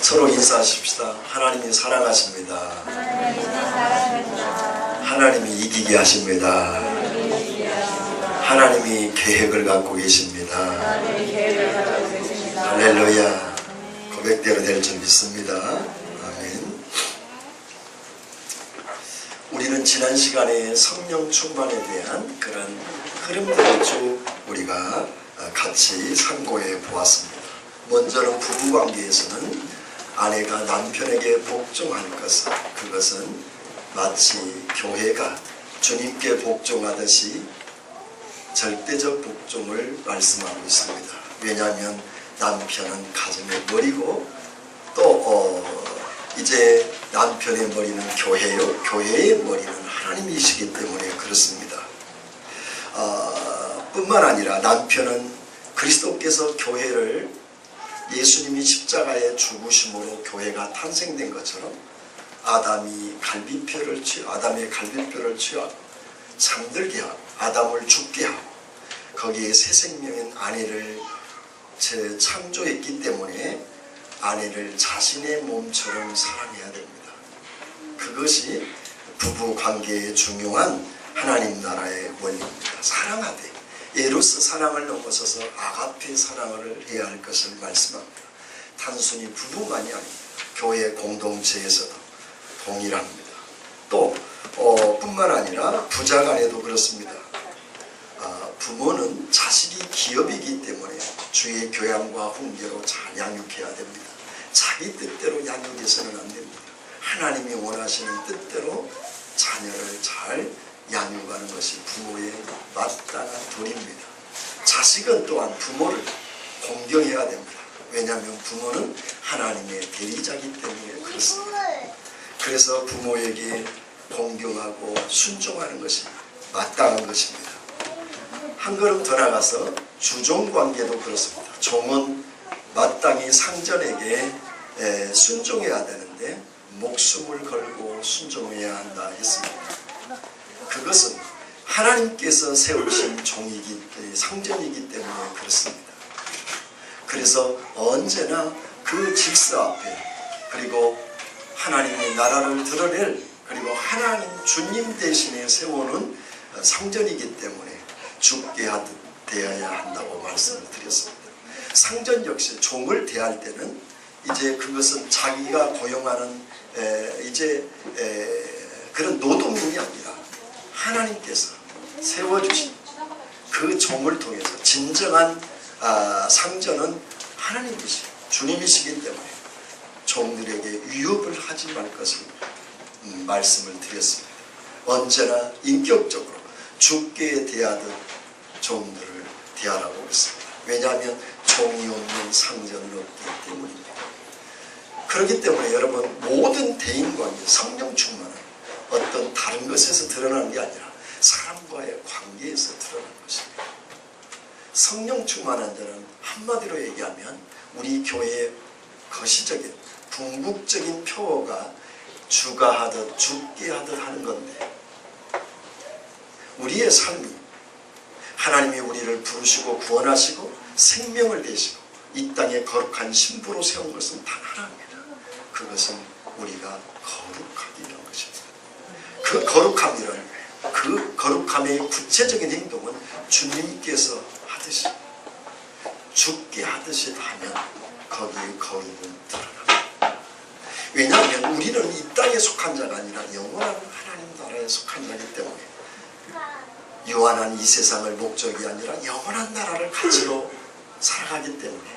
서로 인사하십시다. 하나님이 사랑하십니다. 하나님이 이기게 하십니다. 하나님이 계획을 갖고 계십니다. 할렐루야. 고백대로 될 줄 믿습니다. 아멘. 우리는 지난 시간에 성령 충만에 대한 그런 흐름들을 쭉 우리가 같이 참고해 보았습니다. 먼저는 부부관계에서는 아내가 남편에게 복종할 것은, 그것은 마치 교회가 주님께 복종하듯이 절대적 복종을 말씀하고 있습니다. 왜냐하면 남편은 가정의 머리고 또 이제 남편의 머리는 교회요, 교회의 머리는 하나님이시기 때문에 그렇습니다. 뿐만 아니라 남편은 그리스도께서 교회를 예수님이 십자가에 죽으심으로 교회가 탄생된 것처럼 아담의 갈비뼈를 취하고 잠들게 하고 아담을 죽게 하고 거기에 새 생명인 아내를 창조했기 때문에 아내를 자신의 몸처럼 사랑해야 됩니다. 그것이 부부관계의 중요한 하나님 나라의 원리입니다. 사랑하되 에로스 사랑을 넘어서서 아가페 사랑을 해야 할 것을 말씀합니다. 단순히 부부만이 아닙니다. 교회 공동체에서도 동일합니다. 또 뿐만 아니라 부자간에도 그렇습니다. 부모는 자식이 기업이기 때문에 주의 교양과 훈계로 잘 양육해야 됩니다. 자기 뜻대로 양육해서는 안 됩니다. 하나님이 원하시는 뜻대로 자녀를 잘 양육하는 것이 부모의 마땅한 도리입니다. 자식은 또한 부모를 공경해야 됩니다. 왜냐하면 부모는 하나님의 대리자이기 때문에 그렇습니다. 그래서 부모에게 공경하고 순종하는 것이 마땅한 것입니다. 한 걸음 더 나가서 주종관계도 그렇습니다. 종은 마땅히 상전에게 순종해야 되는데 목숨을 걸고 순종해야 한다 했습니다. 그것은 하나님께서 세우신 상전이기 때문에 그렇습니다. 그래서 언제나 그 질서 앞에, 그리고 하나님의 나라를 드러낼, 그리고 하나님 주님 대신에 세우는 상전이기 때문에 죽게 하듯 대해야 한다고 말씀을 드렸습니다. 상전 역시 종을 대할 때는 이제 그것은 자기가 고용하는 그런 노동인이 아니라 하나님께서 세워주신 그 종을 통해서 진정한 상전은 하나님이시고 주님이시기 때문에 종들에게 위협을 하지 말 것을 말씀을 드렸습니다. 언제나 인격적으로 주께 대하듯 종들을 대하라고 했습니다. 왜냐하면 종이 없는 상전은 없기 때문입니다. 그렇기 때문에 여러분, 모든 대인관계, 성령 충만은 어떤 다른 것에서 드러나는 게 아니라 사람과의 관계에서 드러나는 것입니다. 성령 충만한 자는 한마디로 얘기하면 우리 교회의 거시적인 궁극적인 표어가 주가 하듯 죽게 하듯 하는 건데, 우리의 삶이 하나님이 우리를 부르시고 구원하시고 생명을 내시고 이 땅에 거룩한 신부로 세운 것은 단 하나입니다. 그것은 우리가 거룩하기라는 것입니다. 그 거룩함의 구체적인 행동은 주님께서 하듯이 죽게 하듯이 하면 거기에 거룩은 드러납니다. 왜냐하면 우리는 이 땅에 속한 자가 아니라 영원한 하나님 나라에 속한 자이기 때문에 유한한 이 세상을 목적이 아니라 영원한 나라를 가치로 살아가기 때문에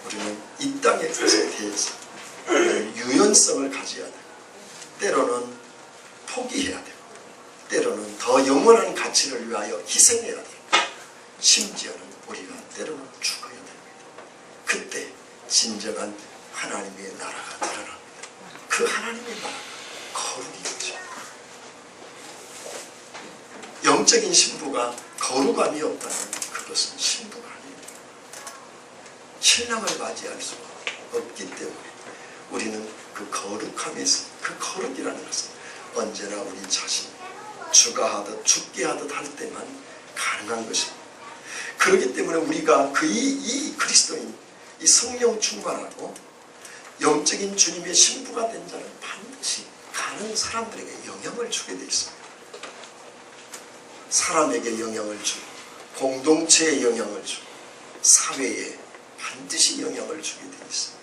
우리는 이 땅의 것에 대해서 유연성을 가져야 되고, 때로는 포기해야 되고, 때로는 더 영원한 가치를 위하여 희생해야 되고, 심지어는 우리가 때로는 죽어야 됩니다. 그때 진정한 하나님의 나라가 드러납니다. 그 하나님의 나라가 거룩이죠. 영적인 신부가 거룩함이 없다면 그것은 신부가 아닙니다. 신랑을 맞이할 수가 없기 때문에 우리는 그 거룩함에서, 그 거룩이라는 것은 언제나 우리 자신이 주가 하듯 죽게 하듯 할 때만 가능한 것입니다. 그렇기 때문에 우리가 이 그리스도인, 이 성령 충만하고 영적인 주님의 신부가 된 자는 반드시 가는 사람들에게 영향을 주게 되어 있습니다. 사람에게 영향을 주고 공동체에 영향을 주고 사회에 반드시 영향을 주게 되어 있습니다.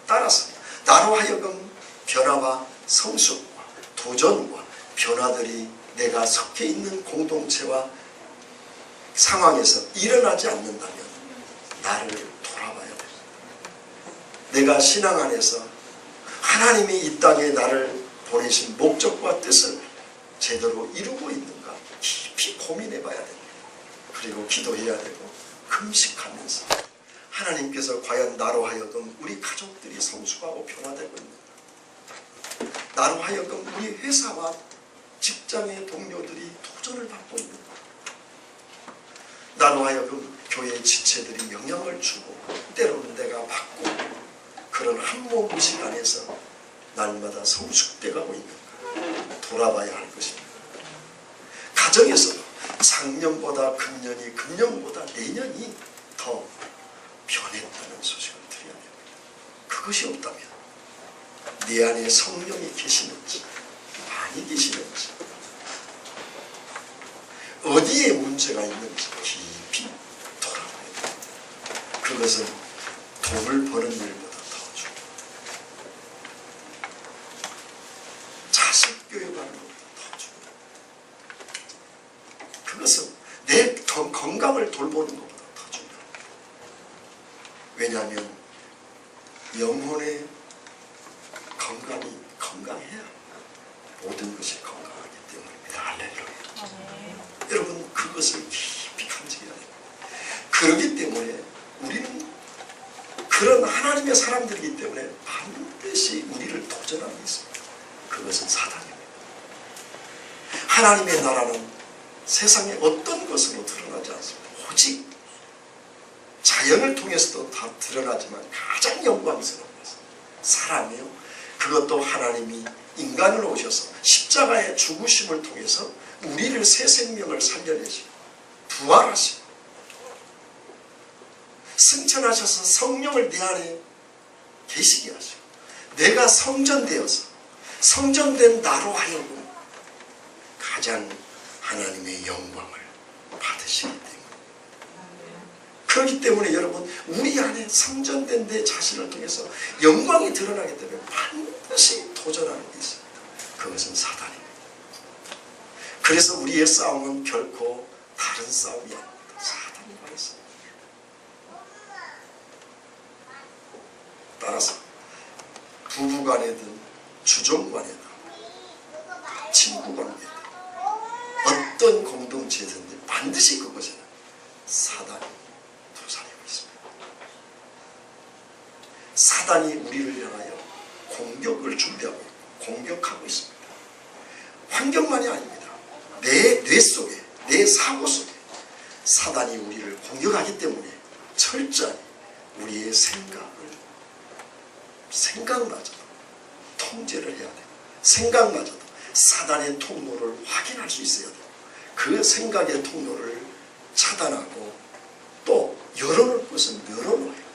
따라서 나로 하여금 변화와 성숙과 도전과 변화들이 내가 속해 있는 공동체와 상황에서 일어나지 않는다면 나를 돌아봐야 됩니다. 내가 신앙 안에서 하나님이 이 땅에 나를 보내신 목적과 뜻을 제대로 이루고 있는가 깊이 고민해 봐야 됩니다. 그리고 기도해야 되고 금식하면서 하나님께서 과연 나로 하여금 우리 가족들이 성숙하고 변화되고 있는가, 나로 하여금 우리 회사와 직장의 동료들이 도전을 받고 있는가, 나로 하여금 교회 지체들이 영향을 주고 때로는 내가 받고 그런 한몸 의식 안에서 날마다 성숙돼 가고 있는가 돌아봐야 할 것입니다. 가정에서도 작년보다 금년이, 금년보다 내년이 더 변했다는 소식을 드려야 됩니다. 그것이 없다면 내 안에 성령이 계시는지 아니 계시는지, 어디에 문제가 있는지 깊이 돌아봐야 됩니다. 그것은 돈을 버는 일보다 더 중요합니다. 자식 교육하는 것보다 더 중요합니다. 그것은 내 건강을 돌보는 것보다 더 중요합니다. 왜냐하면 영혼의 건강이 건강해야 모든 것이 건강하기 때문입니다. 할렐루야. 여러분 그것을 깊이 간직해야 됩니다. 그렇기 때문에 우리는 그런 하나님의 사람들이기 때문에 반드시 우리를 도전하고 있습니다. 그것은 사단입니다. 하나님의 나라는 세상에 어떤 것으로 드러나지 않습니다. 오직 자연을 통해서도 다 드러나지만 가장 영광스러운 것은 사람이요, 그것도 하나님이 인간으로 오셔서 십자가의 죽으심을 통해서 우리를 새 생명을 살려내시고 부활하시고 승천하셔서 성령을 내 안에 계시게 하시고 내가 성전되어서 성전된 나로 하여금 가장 하나님의 영광을 받으시기 때문에, 그렇기 때문에 여러분 우리 안에 성전된 내 자신을 통해서 영광이 드러나기 때문에 반드시 도전하는 게 있습니다. 그것은 사단입니다. 그래서 우리의 싸움은 결코 다른 싸움이 아닙니다. 사단과의 싸움. 따라서 부부간에든 주종간에든 친구관계든 어떤 공동체든지 반드시 그것에는 사단이 도사리고 있습니다. 사단이 우리를 향하여 공격을 준비하고 있고 공격하고 있습니다. 환경만이 아닙니다. 내 뇌 속에, 내 사고 속에 사단이 우리를 공격하기 때문에 철저히 우리의 생각마저도 통제를 해야 돼요. 생각마저도 사단의 통로를 확인할 수 있어야 돼요. 그 생각의 통로를 차단하고 또 열어놓을 것은 열어놓아요.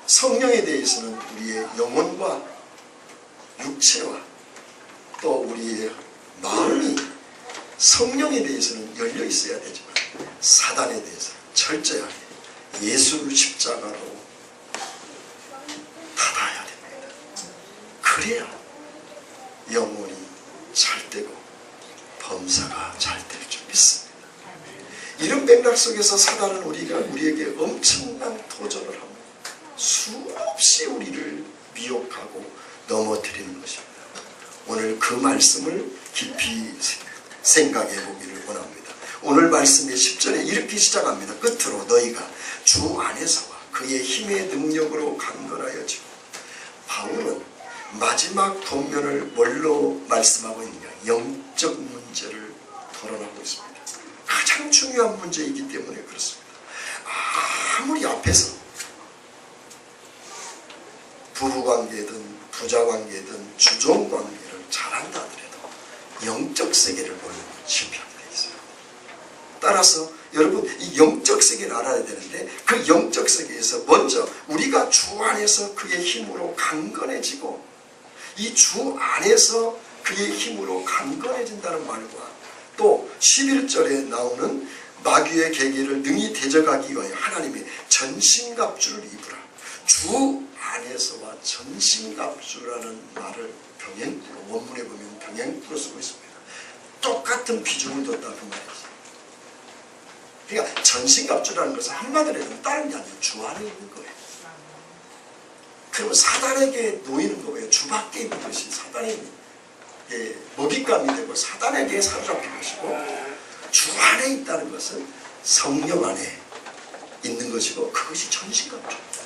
성령에 대해서는 우리의 영혼과 육체와 또 우리의 마음이 성령에 대해서는 열려 있어야 되지만 사단에 대해서는 철저하게 예수 십자가로 닫아야 됩니다. 그래야 영혼이 잘 되고 범사가 잘 될 줄 믿습니다. 이런 맥락 속에서 사단은 우리에게 엄청난 도전을 합니다. 수없이 우리를 미혹하고 넘어뜨리는 것입니다. 오늘 그 말씀을 깊이 생각해 보기를 원합니다. 오늘 말씀의 10절에 이렇게 시작합니다. 끝으로 너희가 주 안에서와 그의 힘의 능력으로 강건하여지고, 바울은 마지막 본면을 뭘로 말씀하고 있느냐? 영적 문제를 토론하고 있습니다. 가장 중요한 문제이기 때문에 그렇습니다. 아무리 앞에서 부부관계든 부자관계든 주종관계를 잘한다 하더라도 영적 세계를 보려면 실패하게 되어 있습니다. 따라서 여러분 이 영적 세계를 알아야 되는데 그 영적 세계에서 먼저 우리가 주 안에서 그의 힘으로 강건해지고 이 주 안에서 그의 힘으로 강건해진다는 말과 또 11절에 나오는 마귀의 계계를 능히 대적하기 위하여 하나님의 전신갑주를 입으라. 주 안에서와 전신갑주라는 말을 병행구로 원문에 보면 병행구로 쓰고 있습니다. 똑같은 비중을 뒀다 그 말이지. 그러니까 전신갑주라는 것은 한마디로 하면 다른 게 아니라 주 안에 있는 거예요. 그러면 사단에게 놓이는 거예요. 주 밖에 있는 것이 사단의 먹잇감이 되고 사단에게 사로잡힌 것이고 주 안에 있다는 것은 성령 안에 있는 것이고 그것이 전신갑주입니다.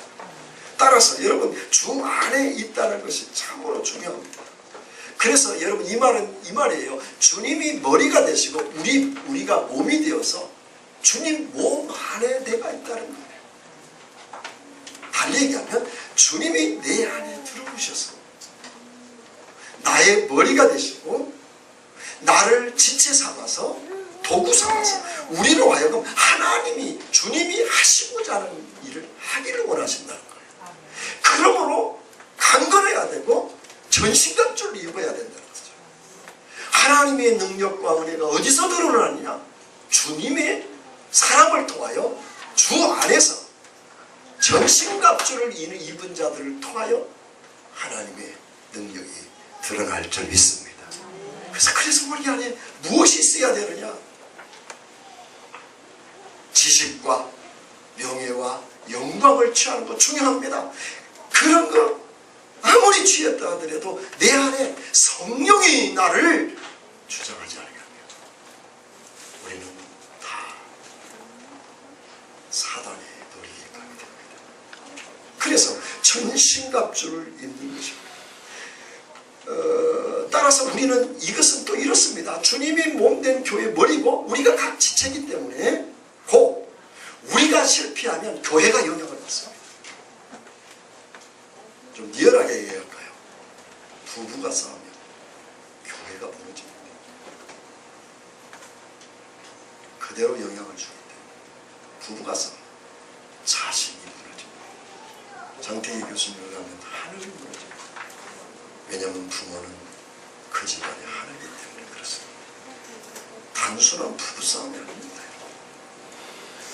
따라서 여러분 주 안에 있다는 것이 참으로 중요합니다. 그래서 여러분 이 말이에요. 주님이 머리가 되시고 우리가 몸이 되어서 주님 몸 안에 내가 있다는 거예요. 달리 얘기하면 주님이 내 안에 들어오셔서 나의 머리가 되시고 나를 지체 삼아서 도구 삼아서 우리로 하여금 하나님이 주님이 하시고자 하는 일을 하기를 원하신다는 거예요. 그러므로 강건해야 되고 전신갑주를 입어야 된다는 거죠. 하나님의 능력과 은혜가 어디서 드러나느냐? 주님의 사랑을 통하여 주 안에서 전신갑주를 입은 자들을 통하여 하나님의 능력이 드러날 줄 믿습니다. 그래서 우리 안에 무엇이 있어야 되느냐? 지식과 명예와 영광을 취하는 것 중요합니다. 그런 거 아무리 취했다 하더라도 내 안에 성령이 나를 주장하지 않게 합니다. 우리는 다 사단의 노리에 가게 됩니다. 그래서 전신갑주를 입는 것입니다. 따라서 우리는 이것은 또 이렇습니다. 주님이 몸된 교회 머리고 우리가 각 지체이기 때문에 우리가 실패하면 교회가 영향을 받습니다. 좀 리얼하게 얘기할까요? 부부가 싸우면 교회가 무너집니다. 그대로 영향을 주기 때문에 부부가 싸우면 자신이 무너집니다. 장태희 교수님을 가면 하늘이 무너집니다. 왜냐하면 부모는 그 집안의 하늘이기 때문에 그렇습니다. 단순한 부부싸움이 아닙니다.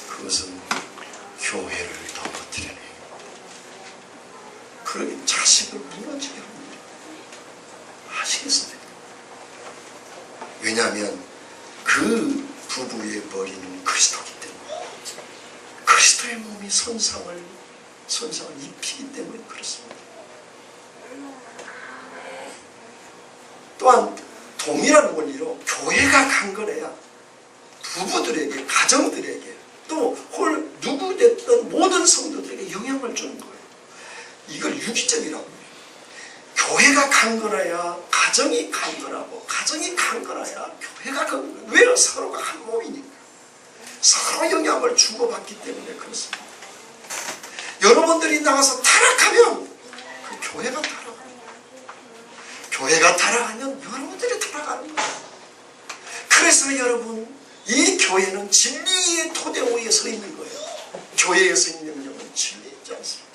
그것은 교회를 넘어뜨리는 행위입니다. 그러니 자식을 무너지게 합니다. 아시겠습니까? 왜냐하면 그 부부의 머리는 그리스도이기 때문에 그리스도의 몸이 손상을 입히기 때문에 그렇습니다. 또한 동일한 원리로 교회가 강건해야 부부들에게 가정들에게 또 누구 됐던 모든 성도들에게 영향을 주는 거예요. 이걸 유기적이라고 해요. 교회가 강건해야 가정이 강건하고 가정이 강건해야 교회가 강건해요. 왜? 서로가 한 몸이니까. 서로 영향을 주고받기 때문에 그렇습니다. 여러분들이 나가서 타락하면 그 교회가 타락합니다. 교회가 타락하면 여러분들이 타락하는 거예요. 그래서 여러분 이 교회는 진리의 토대 위에 서 있는 거예요. 교회에서 있는 영은 진리이지 않습니다.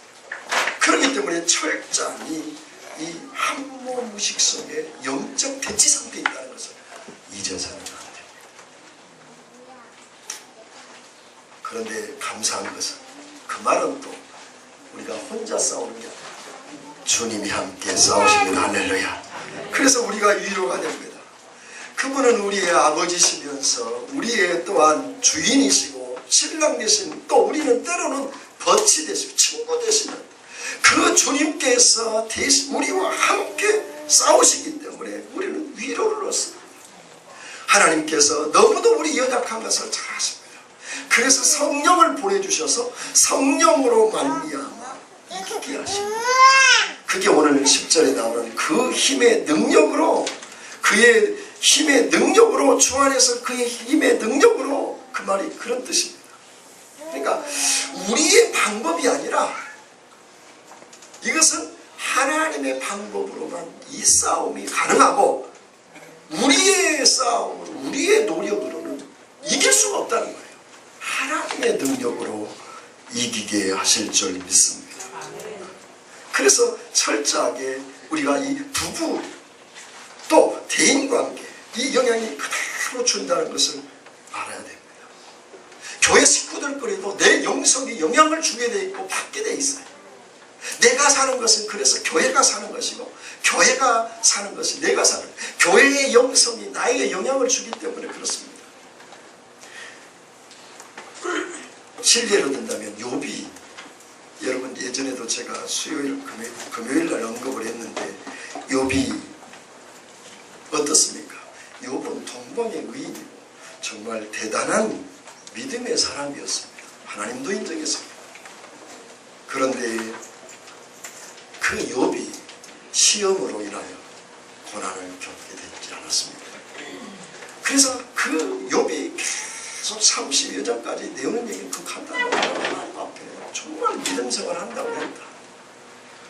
그렇기 때문에 철저히 이 한몸무식 속에 영적 대치 상태에 있다는 것을 잊어서는 안 됩니다. 그런데 감사한 것은 그 말은 또 우리가 혼자 싸우는 게 아니라 주님이 함께 싸우시면 할렐루야. 그래서 우리가 위로가 됩니다. 그분은 우리의 아버지시면서 우리의 또한 주인이시고 신랑 되신 또 우리는 때로는 벗이 되시고 친구 되시는 그 주님께서 우리와 함께 싸우시기 때문에 우리는 위로를 얻습니다. 하나님께서 너무도 우리 연약한 것을 잘 아십니다. 그래서 성령을 보내주셔서 성령으로 말미암아 이기게 하십니다. 그게 오늘 10절에 나오는 그 힘의 능력으로 그의 힘의 능력으로 주 안에서 그의 힘의 능력으로 그 말이 그런 뜻입니다. 그러니까 우리의 방법이 아니라 이것은 하나님의 방법으로만 이 싸움이 가능하고 우리의 싸움은 우리의 노력으로는 이길 수가 없다는 거예요. 하나님의 능력으로 이기게 하실 줄 믿습니다. 그래서 철저하게 우리가 이 부부 또 대인관계 이 영향이 그대로 준다는 것을 알아야 됩니다. 교회 식구들끼리도 내 영성이 영향을 주게 돼 있고 받게 돼 있어요. 내가 사는 것은 그래서 교회가 사는 것이고 교회가 사는 것이 내가 사는 교회의 영성이 나에게 영향을 주기 때문에 그렇습니다. 실례로 든다면 욥이 여러분 예전에도 제가 수요일 금요일 날 언급을 했는데 욥이 어떻습니까? 욥은 동방의 의인이고 정말 대단한 믿음의 사람이었습니다. 하나님도 인정했습니다. 그런데 그 욥이 시험으로 인하여 고난을 겪게 되지 않았습니다. 그래서 그 욥이 계속 30여 장까지 내오는 얘기는 그 간단하고 하나님 앞에 정말 믿음 생활을 한다고 했다.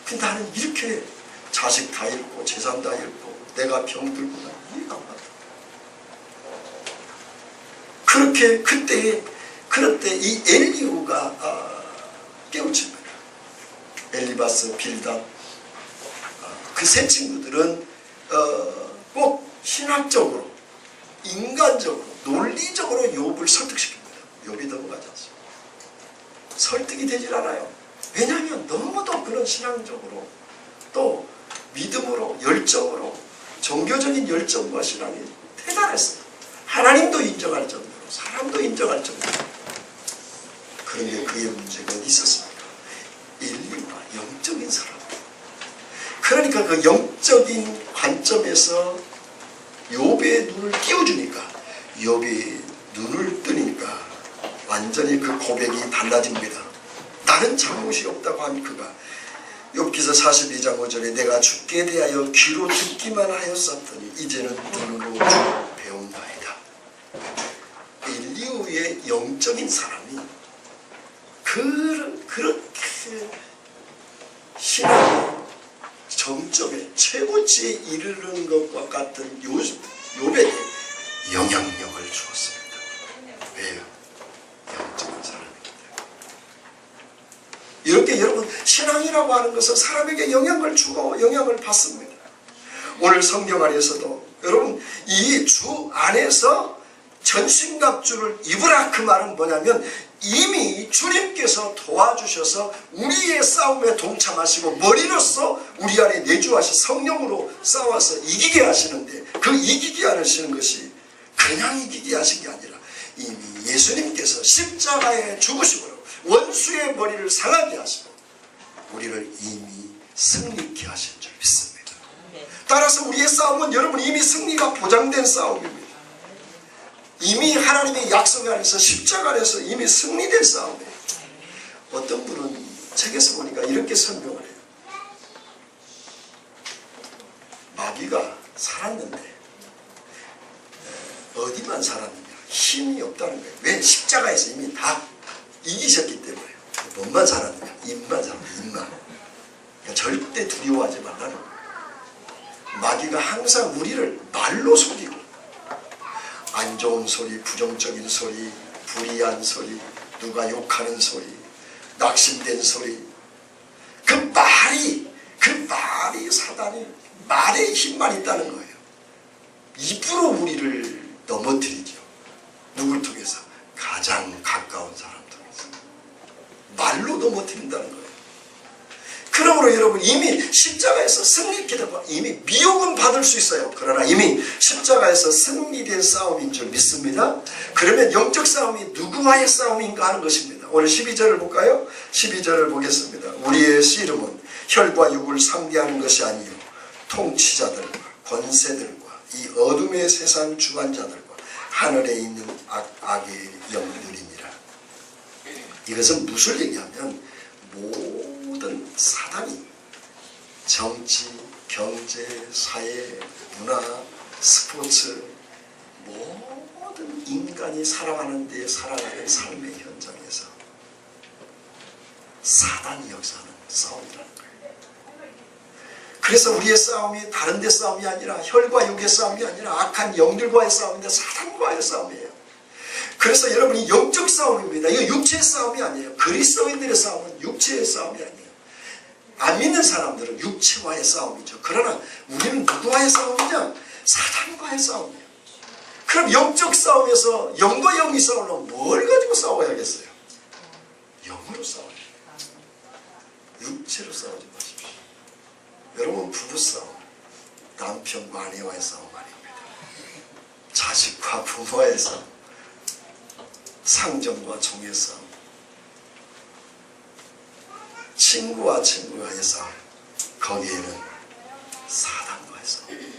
근데 나는 이렇게 자식 다 잃고 재산 다 잃고 내가 병들고 이해가 안 갔다. 그렇게 그럴 때 이 엘리후가 깨우칩니다. 엘리바스, 빌답 그 세 친구들은 꼭 신학적으로 인간적으로 논리적으로 욥을 설득시킵니다. 욥이 넘어가지 않습니다. 설득이 되질 않아요. 왜냐하면 너무도 그런 신앙적으로 또 믿음으로 열정으로 종교적인 열정과 신앙이 대단했어요. 하나님도 인정할 정도로 사람도 인정할 정도로. 그런데 그의 문제가 어디 있었습니까? 인류가 영적인 사람. 그러니까 그 영적인 관점에서 욥의 눈을 띄워주니까 욥이 눈을 뜨니까 완전히 그 고백이 달라집니다. 다른 잘못이 없다고 한 그가 욥기서 42장 5절에 내가 주께 대하여 귀로 듣기만 하였었더니 이제는 눈으로 주로 배운다이다. 엘리후의 영적인 사람이 그렇게 신앙의 정점에 최고치에 이르는 것과 같은 욥에게 영향력을 주었습니다. 왜요? 영적인 사람이기 때문에. 이렇게 여러분 신앙이라고 하는 것은 사람에게 영향을 주고 영향을 받습니다. 오늘 성경 안에서도 여러분 이 주 안에서 전신갑주를 입으라 그 말은 뭐냐면 이미 주님께서 도와주셔서 우리의 싸움에 동참하시고 머리로서 우리 안에 내주하셔 성령으로 싸워서 이기게 하시는데 그 이기게 하시는 것이 그냥 이기게 하신 게 아니라 이미 예수님께서 십자가에 죽으심으로 원수의 머리를 상하게 하시고 우리를 이미 승리케 하신 줄 믿습니다. 따라서 우리의 싸움은 여러분 이미 승리가 보장된 싸움입니다. 이미 하나님의 약속 안에서 십자가 안에서 이미 승리된 싸움이에요. 어떤 분은 책에서 보니까 이렇게 설명을 해요. 마귀가 살았는데 어디만 살았느냐? 힘이 없다는 거예요. 왜? 십자가에서 이미 다 이기셨기 때문에. 뭔만 살았느냐? 입만 살았느냐? 입만. 그러니까 절대 두려워하지 말라는 거예요. 마귀가 항상 우리를 말로 속이고 안 좋은 소리, 부정적인 소리, 불의한 소리, 누가 욕하는 소리, 낙심된 소리 그 말이 사단이 말에 힘만 있다는 거예요. 입으로 우리를 넘어뜨리죠. 누굴 통해서? 가장 가까운 사람 통해서 말로 넘어뜨린다는 거예요. 그러므로 여러분 이미 십자가에서 승리했기 때문에 이미 미혹은 받을 수 있어요. 그러나 이미 십자가에서 승리된 싸움인 줄 믿습니다. 그러면 영적 싸움이 누구와의 싸움인가 하는 것입니다. 오늘 12절을 볼까요? 12절을 보겠습니다. 우리의 씨름은 혈과 육을 상대하는 것이 아니요 통치자들과 권세들과 이 어둠의 세상 주관자들과 하늘에 있는 악의 영들이니라. 이것은 무슨 얘기하면 모든 사단이 정치, 경제, 사회, 문화, 스포츠 모든 인간이 살아가는 데 살아가는 삶의 현장에서 사단이 역사하는 싸움이라는 거예요. 그래서 우리의 싸움이 다른 데 싸움이 아니라 혈과 육의 싸움이 아니라 악한 영들과의 싸움인데 사단과의 싸움이에요. 그래서 여러분이 영적 싸움입니다. 이거 육체의 싸움이 아니에요. 그리스도인들의 싸움은 육체의 싸움이 아니에요. 안 믿는 사람들은 육체와의 싸움이죠. 그러나 우리는 누구와의 싸움이냐? 사단과의 싸움이에요. 그럼 영적 싸움에서 영과 영이 싸우려면 뭘 가지고 싸워야겠어요? 영으로 싸워야 돼요. 육체로 싸우지 마십시오. 여러분, 부부싸움, 남편과 아내와의 싸움 아닙니다. 자식과 부모와의 싸움, 상정과 종의 싸움, 친구와 친구와의 싸움, 거기에는 사단과의 싸움.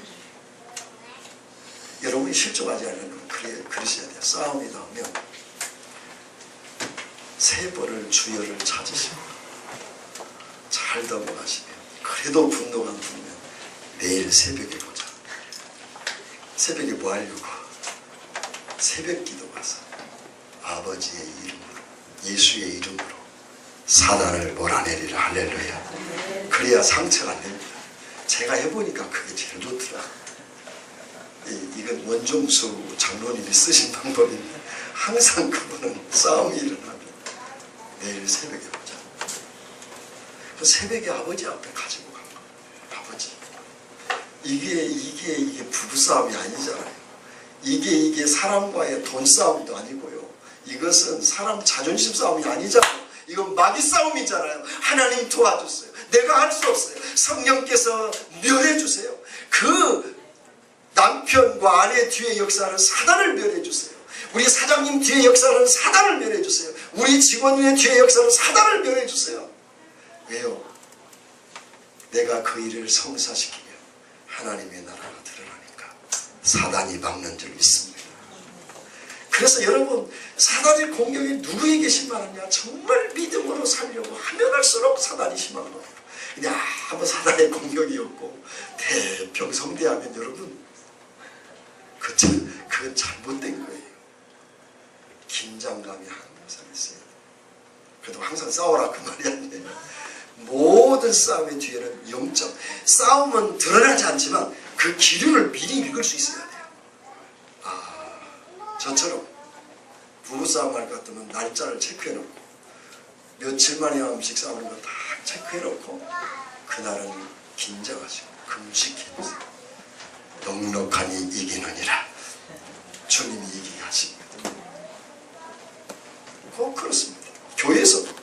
여러분이 실족하지 않으면 그러셔야 돼요. 싸움이 나오면 세 번을 주여를 찾으시고 잘 넘어가시면, 그래도 분노가 안 풀면 내일 새벽에 보자. 새벽에 뭐 하려고? 새벽 기도 가서 아버지의 이름으로, 예수의 이름으로 사단을 몰아내리라. 할렐루야. 그래야 상처가 안 됩니다. 제가 해보니까 그게 제일 좋더라. 이건 원종수 장로님이 쓰신 방법인데, 항상 그분은 싸움이 일어나면 내일 새벽에 보자. 그 새벽에 아버지 앞에 가지고 간 거예요. 아버지, 이게 부부싸움이 아니잖아요. 이게 사람과의 돈싸움도 아니고요. 이것은 사람 자존심 싸움이 아니잖아요. 이건 마귀 싸움이잖아요. 하나님 도와주세요. 내가 할 수 없어요. 성령께서 멸해주세요. 그 남편과 아내 뒤에 역사하는 사단을 멸해주세요. 우리 사장님 뒤에 역사하는 사단을 멸해주세요. 우리 직원의 뒤에 역사하는 사단을 멸해주세요. 왜요? 내가 그 일을 성사시키면 하나님의 나라가 드러나니까 사단이 막는 줄 믿습니다. 그래서 여러분, 사단의 공격이 누구에게 심하느냐? 정말 믿음으로 살려고 하면 할수록 사단이 심한 거예요. 그냥 아무 사단의 공격이 없고 대평성대하면 여러분, 그건 잘못된 거예요. 긴장감이 항상 있어요. 그래도 항상 싸워라 그 말이 아니에요. 모든 싸움의 뒤에는 영적, 싸움은 드러나지 않지만 그 기류를 미리 읽을 수 있어야 돼요. 저처럼 부부싸움 할 것 같으면 날짜를 체크해놓고 며칠 만에 한 번씩 싸우는 거 다 체크해놓고 그날은 긴장하시고 금식해주세요. 넉넉하니 이기느니라. 주님이 이기게 하십니다. 꼭 그렇습니다. 교회에서도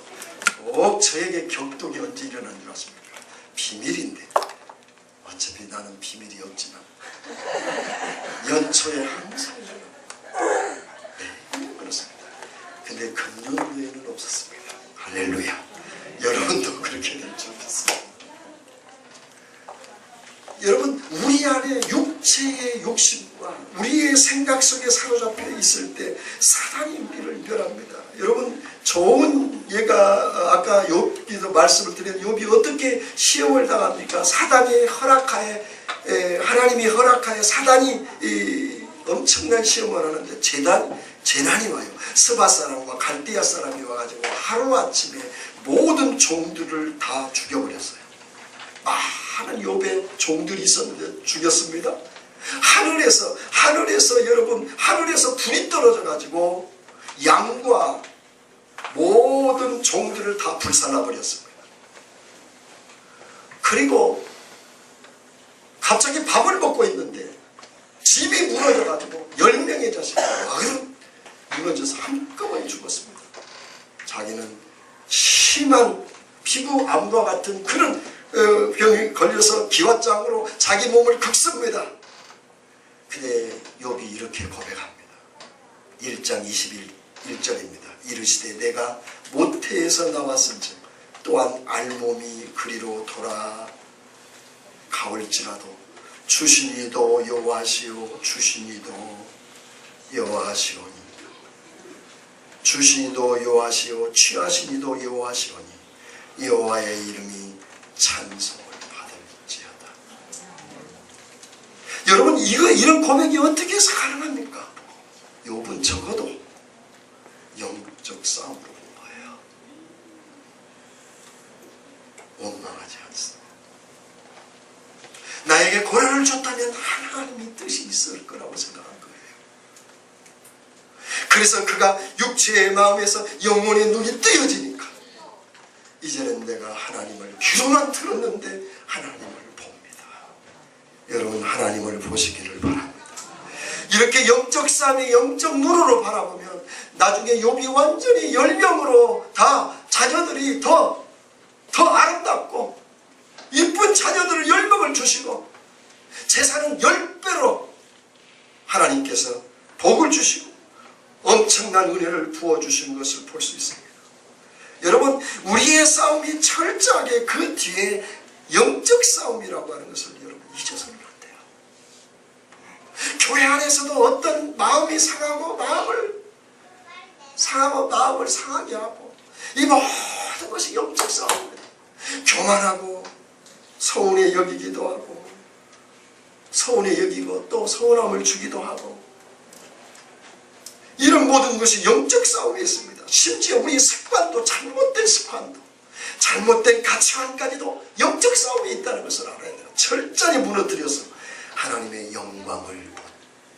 꼭 저에게 격동이 언제 일어난 줄 아십니까? 비밀인데, 어차피 나는 비밀이 없지만 연초에 항상 일어납니다. 네, 그렇습니다. 근데 금년 후에는 없었습니다. 할렐루야. 여러분도 그렇게 될 줄 믿습니다. 여러분, 우리 안에 육체의 욕심과 우리의 생각 속에 사로잡혀 있을 때 사단이 우리를 멸합니다. 여러분, 좋은 예가, 아까 욥기도 말씀을 드린 욥이 어떻게 시험을 당합니까? 사단이 허락하에, 하나님이 허락하에 사단이 엄청난 시험을 하는데 재난이 와요. 스바 사람과 갈대아 사람이 와가지고 하루아침에 모든 종들을 다 죽여버렸어요. 많은 욥의 종들이 있었는데 죽였습니다. 하늘에서 여러분, 하늘에서 불이 떨어져 가지고 양과 모든 종들을 다 불살라 버렸습니다. 그리고 갑자기 밥을 먹고 있는데 집이 무너져 가지고 10명의 자식이 무너져서 한꺼번에 죽었습니다. 자기는 심한 피부암과 같은 그런 병이 걸려서 기왓장으로 자기 몸을 긁습니다. 근데 욥이 이렇게 고백합니다. 1장 21절입니다. 이르시되 내가 모태에서 나왔은즉 또한 알몸이 그리로 돌아가올지라도 주시니도 여호와시오 주시니도 여호와시오니 주시니도 여호와시오 취하시니도 여호와시오니 여호와의 이름이 찬송을 받을지어다. 여러분, 이런 고백이 어떻게 해서 가능합니까? 욥은 적어도 영적 싸움으로 본 거예요. 원망하지 않습니다. 나에게 고난을 줬다면 하나님의 뜻이 있을 거라고 생각한 거예요. 그래서 그가 육체의 마음에서 영혼의 눈이 뜨여지니까 이제는 내가 하나님을 귀로만 들었는데 하나님을 봅니다. 여러분, 하나님을 보시기를 바랍니다. 이렇게 영적 삶의 영적 눈으로 바라보면 나중에 욥이 완전히 10명으로 다 자녀들이 더 아름답고 이쁜 자녀들을 10명을 주시고 재산은 10배로 하나님께서 복을 주시고 엄청난 은혜를 부어주신 것을 볼 수 있습니다. 여러분, 우리의 싸움이 철저하게 그 뒤에 영적 싸움이라고 하는 것을 여러분 잊어서는 안 돼요. 교회 안에서도 어떤 마음이 상하고 마음을 상하게 하고 이 모든 것이 영적 싸움입니다. 교만하고 서운해 여기기도 하고 서운해 여기고 또 서운함을 주기도 하고 이런 모든 것이 영적 싸움이 있습니다. 심지어 우리의 습관도 잘못된 습관도 잘못된 가치관까지도 영적 싸움이 있다는 것을 알아야 돼요. 철저히 무너뜨려서 하나님의 영광을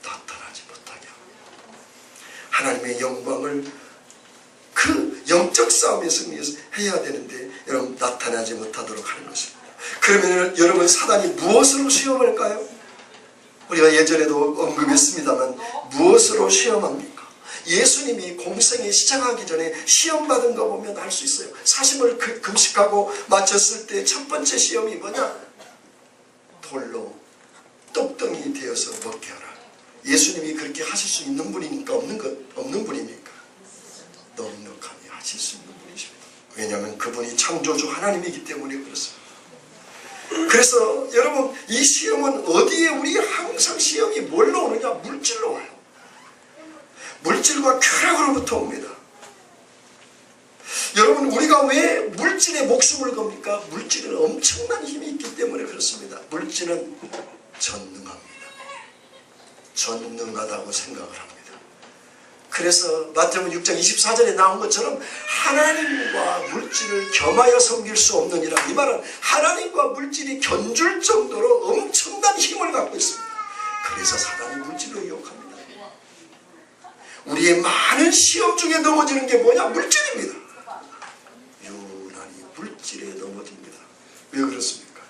나타나지 못하게 하고 하나님의 영광을 그 영적 싸움에 승리해야 되는데 여러분 나타나지 못하도록 하는 것입니다. 그러면 여러분 사단이 무엇으로 시험할까요? 우리가 예전에도 언급했습니다만 무엇으로 시험합니까? 예수님이 공생에 시작하기 전에 시험받은 거 보면 알 수 있어요. 40을 금식하고 마쳤을 때 첫 번째 시험이 뭐냐? 돌로 똑덩이 되어서 먹게 하라. 예수님이 그렇게 하실 수 있는 분이니까 없는 분입니까? 넉넉하게 하실 수 있는 분이십니다. 왜냐하면 그분이 창조주 하나님이기 때문에 그렇습니다. 그래서 여러분 이 시험은 어디에 우리 항상 시험이 뭘로 오느냐? 물질로 와요. 물질과 쾌락으로부터 옵니다. 여러분 우리가 왜 물질에 목숨을 겁니까? 물질은 엄청난 힘이 있기 때문에 그렇습니다. 물질은 전능합니다. 전능하다고 생각을 합니다. 그래서 마태복음 6장 24절에 나온 것처럼 하나님과 물질을 겸하여 섬길 수 없느니라. 이 말은 하나님과 물질이 견줄 정도로 엄청난 힘을 갖고 있습니다. 그래서 사단이 물질로 유혹합니다. 우리의 많은 시험 중에 넘어지는 게 뭐냐? 물질입니다. 유난히 물질에 넘어집니다. 왜 그렇습니까?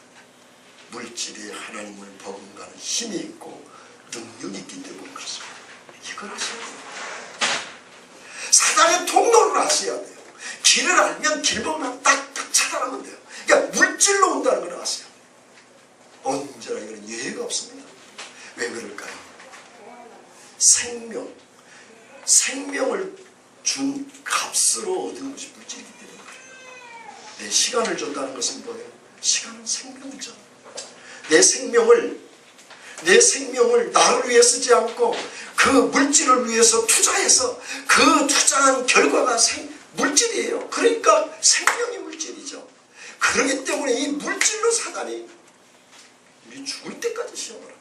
물질이 하나님을 버금가는 힘이 있고 능력이 있기 때문에 그렇습니다. 이걸 아셔야 돼요. 사단의 통로를 아셔야 돼요. 길을 알면 길 보면 딱딱 차단하면 돼요. 그러니까 물질로 온다는 걸 아세요. 언제나 이거는 예외가 없습니다. 왜 그럴까요? 생명을 준 값으로 얻은 것이 물질이기 때문에 그래요. 내 시간을 줬다는 것은 뭐예요? 시간은 생명이죠. 내 생명을 나를 위해 쓰지 않고 그 물질을 위해서 투자해서 그 투자한 결과가 물질이에요. 그러니까 생명이 물질이죠. 그렇기 때문에 이 물질로 사단이 우리 죽을 때까지 시험을 합니다.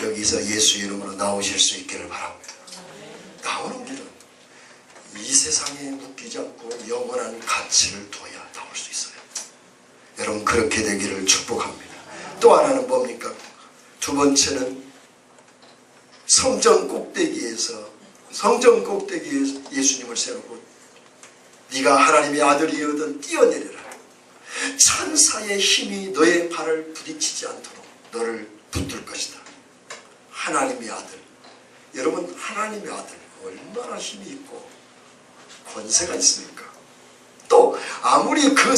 여기서 예수 이름으로 나오실 수 있기를 바랍니다. 나오는 길은 이 세상에 묶이지 않고 영원한 가치를 둬야 나올 수 있어요. 여러분 그렇게 되기를 축복합니다. 또 하나는 뭡니까? 두 번째는 성전 꼭대기에 예수님을 세우고 네가 하나님의 아들이거든 뛰어내려라. 천사의 힘이 너의 발을 부딪히지 않도록 너를 붙들 것이다. 하나님의 아들. 여러분 하나님의 아들 얼마나 힘이 있고 권세가 있습니까? 또 아무리 그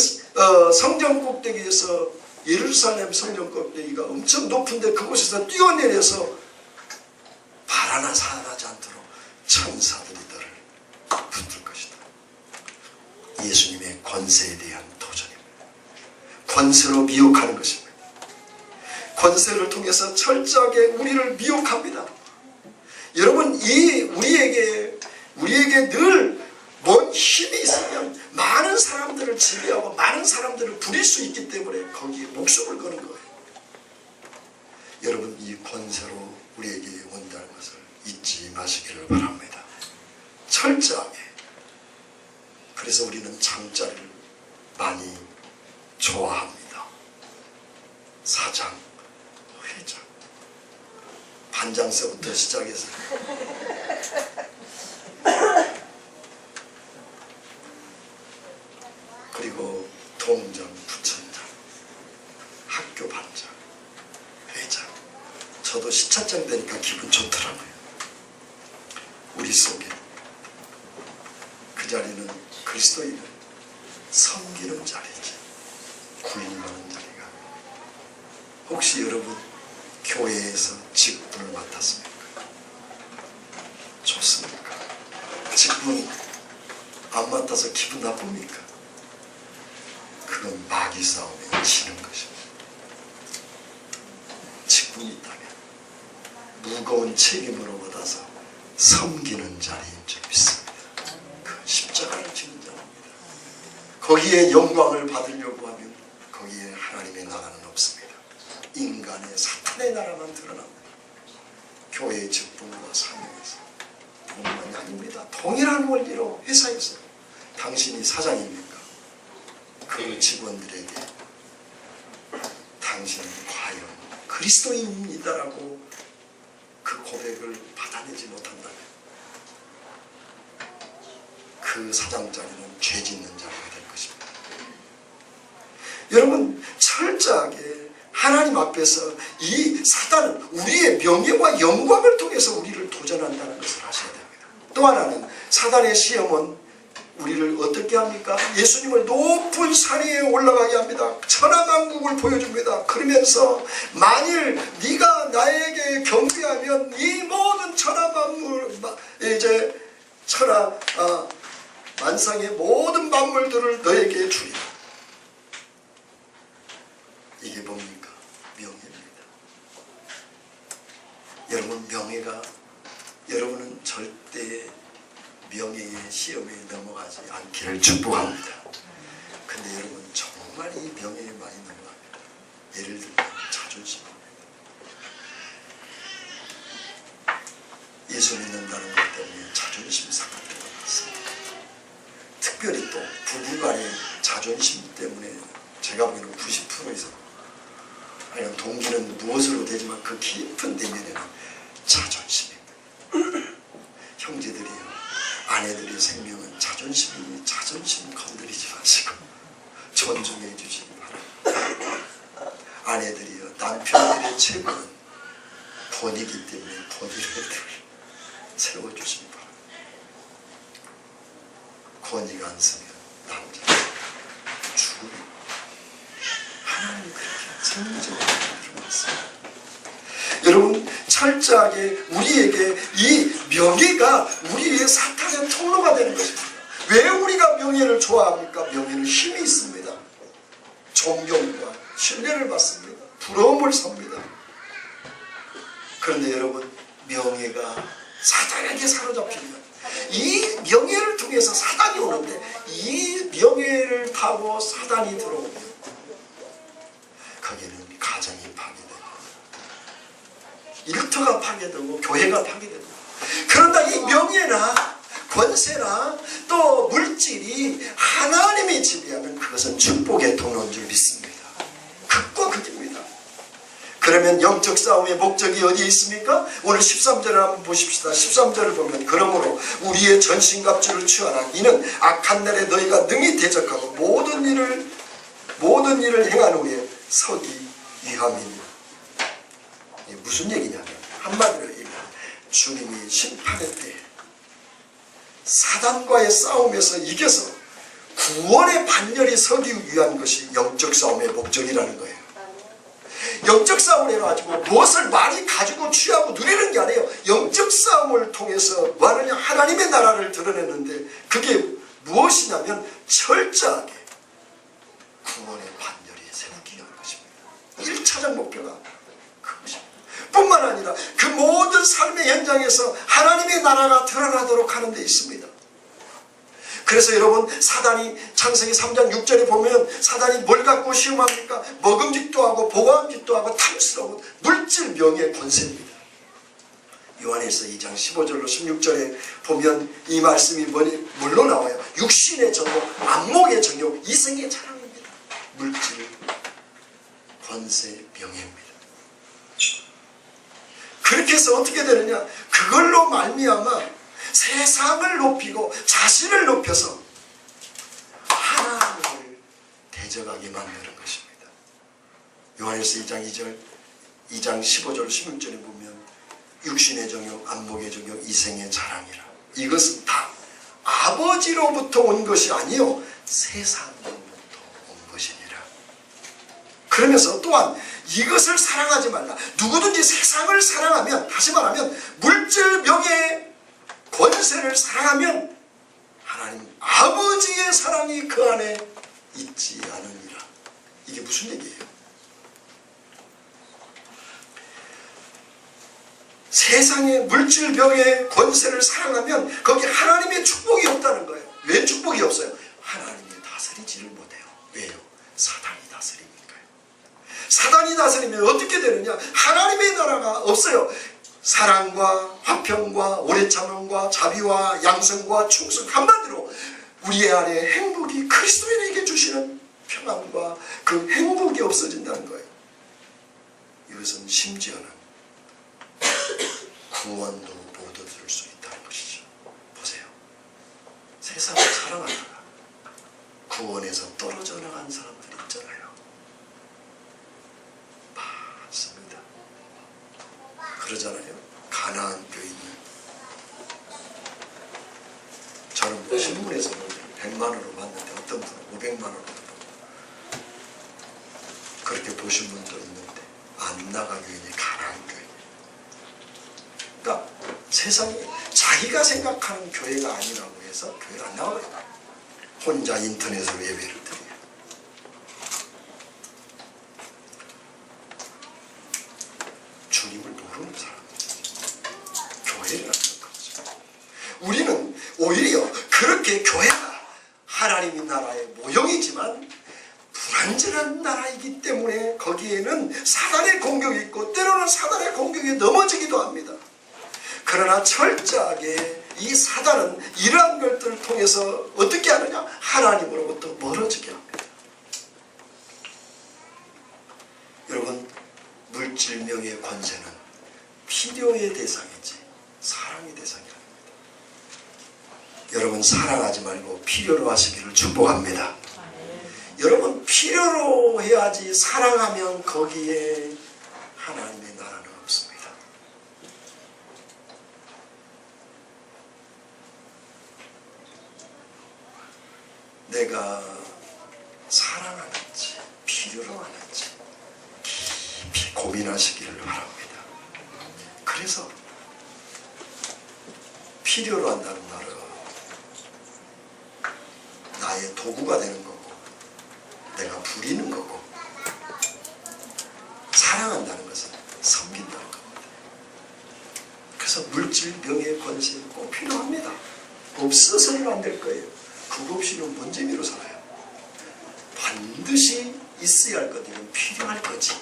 성전 꼭대기에서 예루살렘 성전 꼭대기가 엄청 높은데 그곳에서 뛰어내려서 발 하나 살아나지 않도록 천사들이 너를 붙들 것이다. 예수님의 권세에 대한 도전입니다. 권세로 미혹하는 것입니다. 권세를 통해서 철저하게 우리를 미혹합니다. 여러분 우리에게 늘 뭔 힘이 있으면 많은 사람들을 지배하고 많은 사람들을 부릴 수 있기 때문에 거기에 목숨을 거는 거예요. 여러분 이 권세로 우리에게 온다는 것을 잊지 마시기를 바랍니다. 철저하게. 그래서 우리는 장자를 많이 좋아합니다. 사장, 회장. 산장서부터 시작해서 그리고 동장, 부천장, 학교 반장, 회장. 저도 시차장 되니까 기분 좋더라고요. 우리 속에 그 자리는 그리스도인을 섬기는 자리지, 군림하는 자리가. 혹시 여러분 교회에서 직분을 맡았습니까? 좋습니까? 직분 안 맡아서 기분 나쁩니까? 그건 마귀 싸움에 지는 것입니다. 직분이 있다면 무거운 책임으로 받아서 섬기는 자리인 줄 믿습니다. 그 십자가를 지는 자입니다. 거기에 영광을 받으려고 하면 거기에 하나님의 나라는 없습니다. 인간의 사탄의 나라만 드러납니다. 교회의 직분과 사명에서 뿐만이 아닙니다. 동일한 원리로 회사에서 당신이 사장입니까? 그 직원들에게 당신은 과연 그리스도인이다라고 그 고백을 받아내지 못한다면 그 사장 자리는 죄 짓는 자리가 될 것입니다. 여러분 철저하게 하나님 앞에서 이 사단은 우리의 명예와 영광을 통해서 우리를 도전한다는 것을 아셔야 됩니다. 또 하나는 사단의 시험은 우리를 어떻게 합니까? 예수님을 높은 산 위에 올라가게 합니다. 천하만국을 보여줍니다. 그러면서 만일 네가 나에게 경배하면 이 모든 천하만물 이제 만상의 모든 만물들을 너에게 주리라. 이게 뭡니까? 명예입니다. 여러분 명예가 여러분은 절대 명예의 시험에 넘어가지 않기를 축복합니다. 근데 여러분 정말 이 명예에 많이 넘어갑니다. 예를 들면 자존심입니다. 예수 믿는다는 것 때문에 자존심 사건들이 많습니다. 특별히 또 부부간의 자존심 때문에 제가 보기에는 90% 이상 아니면 동기는 무엇으로 되지만 그 깊은 내면에는 자존심입니다. 형제들이요, 아내들의 생명은 자존심 건드리지 마시고 존중해 주시기 바랍니다. 아내들이요, 남편들의 최고는 본이기 때문에 본의를 세워주시기 바랍니다. 권위가 안 서면 남자 죽음이 하나님이 그렇게 성적으로 만들어놨습니다. 여러분 철저하게 우리에게 이 명예가 우리의 사탄의 통로가 되는 것입니다. 왜 우리가 명예를 좋아합니까? 명예는 힘이 있습니다. 존경과 신뢰를 받습니다. 부러움을 삽니다. 그런데 여러분 명예가 사탄에게 사로잡히면 이 명예를 통해서 사단이 오는데 이 명예를 타고 사단이 들어오면 거기는 가정이 파괴되고 일터가 파괴되고 교회가 파괴되고, 그런다 이 명예나 권세나 또 물질이 하나님이 지배하면 그것은 축복의 통로인 줄 믿습니다. 극과 극입니다. 그러면 영적 싸움의 목적이 어디에 있습니까? 오늘 13절을 한번 보십시다. 13절을 보면 그러므로 우리의 전신갑주를 취하라. 이는 악한 날에 너희가 능히 대적하고 모든 일을 행한 후에 서기 위함이니. 무슨 얘기냐면 한마디로 얘기하면 주님이 심판의 때 사단과의 싸움에서 이겨서 구원의 반열이 서기 위한 것이 영적 싸움의 목적이라는 거예요. 영적 싸움을 해가지고 무엇을 많이 가지고 취하고 누리는 게 아니에요. 영적 싸움을 통해서 뭐 하느냐? 하나님의 나라를 드러내는데 그게 무엇이냐면 철저하게 구원의 반열이 세우기 위한 것입니다. 1차적 목표가 그것입니다. 뿐만 아니라 그 모든 삶의 현장에서 하나님의 나라가 드러나도록 하는 데 있습니다. 그래서 여러분 사단이 창세기 3장 6절에 보면 사단이 뭘 갖고 시험합니까? 먹음직도 하고 보호함직도 하고 탐스러운 물질 명예 권세입니다. 요한일서 2장 15절로 16절에 보면 이 말씀이 뭘로 나와요? 육신의 정욕, 안목의 정욕, 이성의 자랑입니다. 물질, 권세, 명예입니다. 그렇게 그렇게 해서 어떻게 되느냐? 그걸로 말미암아 세상을 높이고 자신을 높여서 하나님을 대적하게 만드는 것입니다. 요한일서 2장 15절 16절에 보면 육신의 정욕, 안목의 정욕, 이생의 자랑이라. 이것은 다 아버지로부터 온 것이 아니요 세상으로부터 온 것이니라. 그러면서 또한 이것을 사랑하지 말라. 누구든지 세상을 사랑하면, 다시 말하면 물질, 명예, 권세를 사랑하면 하나님 아버지의 사랑이 그 안에 있지 않으니라. 이게 무슨 얘기예요? 세상의 물질, 명예, 권세를 사랑하면 거기 하나님의 축복이 없다는 거예요. 왜 축복이 없어요? 하나님이 다스리지를 못해요. 왜요? 사단이 다스리니까요. 사단이 다스리면 어떻게 되느냐? 하나님의 나라가 없어요. 사랑과 화평과 오래 참음과 자비와 양성과 충성, 한마디로 우리 안에 행복이, 그리스도인에게 주시는 평안과 그 행복이 없어진다는 거예요. 이것은 심지어는 구원도 못 얻을 수 있다는 것이죠. 보세요. 세상을 사랑하다가 구원에서 떨어져 나간 사람들이 있잖아요. 많습니다. 그러잖아요. 가나안 교인이. 저는 신문에서 100만 원으로 봤는데 어떤 분은 500만 원으로 보고 그렇게 보신 분도 있는데 안나가 교인이 가나안 교인. 그러니까 세상에 자기가 생각하는 교회가 아니라고 해서 교회를 안 나와요. 혼자 인터넷으로 예배를 드려요. 주님을 모르는 사람들, 교회를 안 생각하죠. 우리는 오히려 그렇게 교회가 하나님의 나라의 모형이지만 불완전한 나라이기 때문에 거기에는 사단의 공격이 있고 때로는 사단의 공격에 넘어지기도 합니다. 그러나 철저하게 이 사단은 이러한 것들을 통해서 어떻게 하느냐? 하나님으로부터 멀어지게 합니다. 여러분, 물질, 명예, 권세는 필요의 대상이지 사랑의 대상이 아닙니다. 여러분, 사랑하지 말고 필요로 하시기를 축복합니다. 여러분, 필요로 해야지 사랑하면 거기에 하나님의 나라는 없습니다. 내가 사랑하는지 필요로 하는지 깊이 고민하시기를 바랍니다. 그래서 필요로 한다는 말은 나의 도구가 되는 거고 내가 부리는 거고, 사랑한다는 것은 섬긴다는 겁니다. 그래서 물질, 명예, 권세는 꼭 필요합니다. 없어서는 안 될 거예요. 그거 없이는 뭔 재미로 살아요? 반드시 있어야 할 것들은 필요할 거지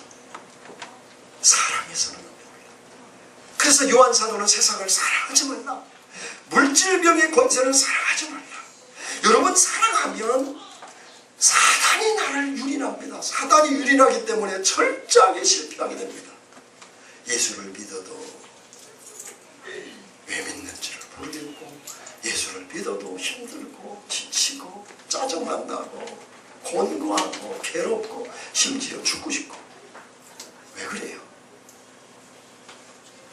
사랑해서는 안 됩니다. 그래서 요한 사도는 세상을 사랑하지 말라, 물질, 명예, 권세를 사랑하지 말라. 여러분, 사랑하면 사단이 나를 유린합니다. 사단이 유린하기 때문에 철저하게 실패하게 됩니다. 예수를 믿어도 왜 믿는지를 모르겠고, 예수를 믿어도 힘들고 지치고 짜증만 나고 곤고하고 괴롭고 심지어 죽고 싶고. 왜 그래요?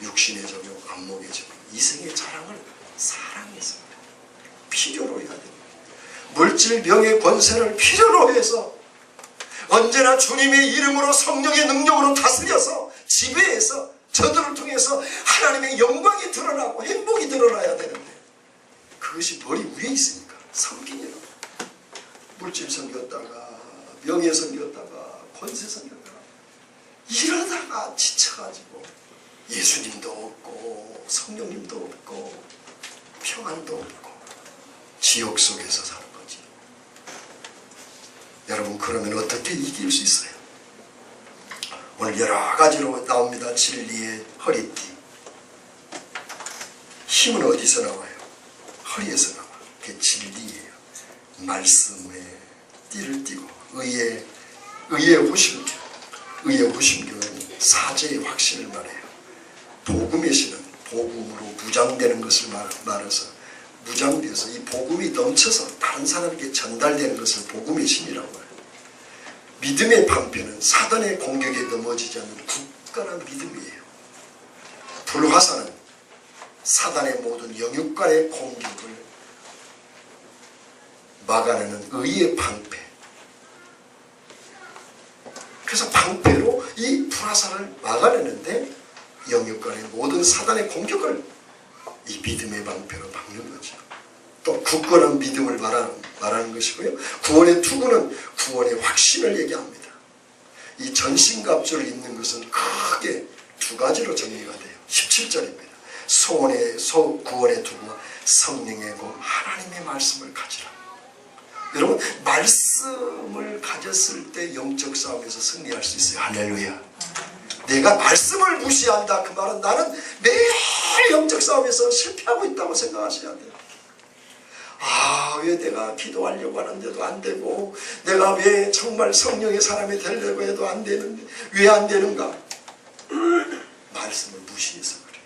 육신의 정욕, 안목의 정욕, 이생의 자랑을 사랑해서 필요로 해야 됩니다. 물질, 명예, 권세를 필요로 해서 언제나 주님의 이름으로 성령의 능력으로 다스려서 지배해서 저들을 통해서 하나님의 영광이 드러나고 행복이 드러나야 되는데 그것이 머리 위에 있으니까 섬기느라 물질 섬겼다가 명예 섬겼다가 권세 섬겼다가 이러다가 지쳐가지고 예수님도 없고 성령님도 없고 평안도 없고 지옥 속에서 사는 거지. 여러분, 그러면 어떻게 이길 수 있어요? 오늘 여러 가지로 나옵니다. 진리의 허리띠. 힘은 어디서 나와요? 허리에서 나와. 그게 진리예요. 말씀에 띠를 띠고 의의 후심교. 의의 후심교는 사제의 확신을 말해요. 복음의 신은 복음으로 무장되는 것을 말해서 무장되어서 이 복음이 넘쳐서 다른 사람에게 전달되는 것을 복음의 신이라고 해요. 믿음의 방패는 사단의 공격에 넘어지지 않는 굳건한 믿음이에요. 불화살은 사단의 모든 영육간의 공격을 막아내는 의의 방패. 그래서 방패로 이 불화살을 막아내는데 영육간의 모든 사단의 공격을 이 믿음의 방패로 막는 거죠. 또 굳건한 믿음을 말하는 것이고요. 구원의 투구는 구원의 확신을 얘기합니다. 이 전신갑주를 입는 것은 크게 두 가지로 정리가 돼요. 17절입니다. 구원의 투구와 성령의 공 하나님의 말씀을 가지라. 여러분 말씀을 가졌을 때 영적 싸움에서 승리할 수 있어요. 할렐루야. 내가 말씀을 무시한다 그 말은 나는 매일 영적 싸움에서 실패하고 있다고 생각하셔야 돼요. 왜 내가 기도하려고 하는데도 안 되고 내가 왜 정말 성령의 사람이 되려고 해도 안 되는데 왜 안 되는가? 말씀을 무시해서 그래요.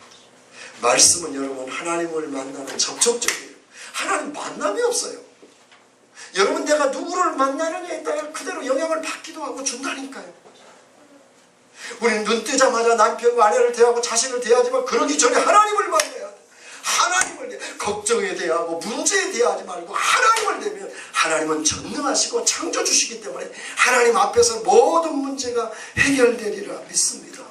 말씀은 여러분 하나님을 만나는 접촉점이에요. 하나님 만남이 없어요. 여러분 내가 누구를 만나느냐에 따라 그대로 영향을 받기도 하고 준다니까요. 우리는 눈 뜨자마자 남편과 아내를 대하고 자신을 대하지만 그러기 전에 하나님을 만나야 돼. 하나님을 걱정에 대하고 문제에 대하지 말고 하나님을 대면 하나님은 전능하시고 창조주시기 때문에 하나님 앞에서 모든 문제가 해결되리라 믿습니다.